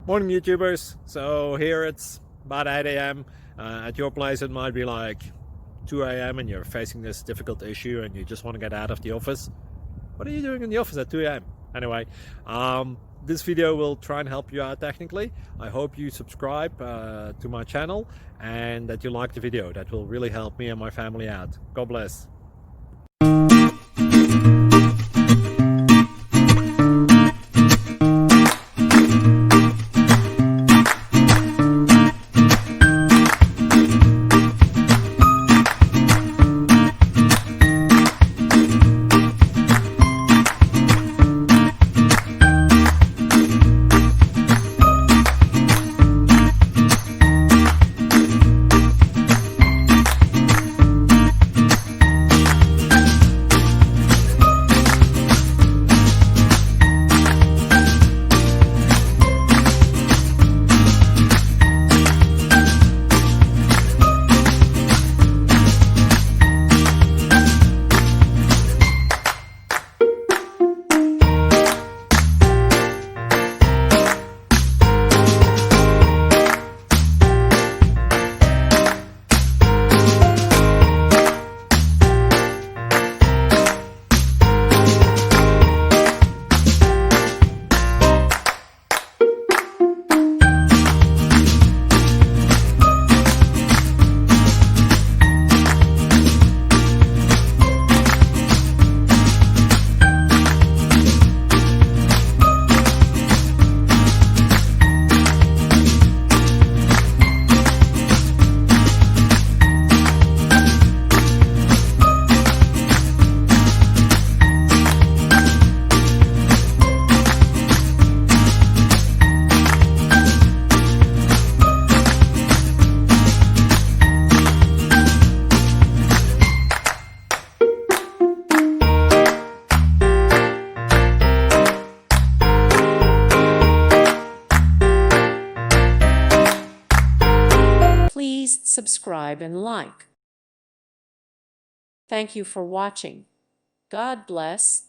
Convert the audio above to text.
Morning YouTubers. So here it's about 8 a.m. At your place it might be like 2 a.m. and you're facing this difficult issue and you just want to get out of the office. What are you doing in the office at 2 a.m.? Anyway, this video will try and help you out technically. I hope you subscribe to my channel and that you like the video. That will really help me and my family out. God bless. Please subscribe and like. Thank you for watching. God bless.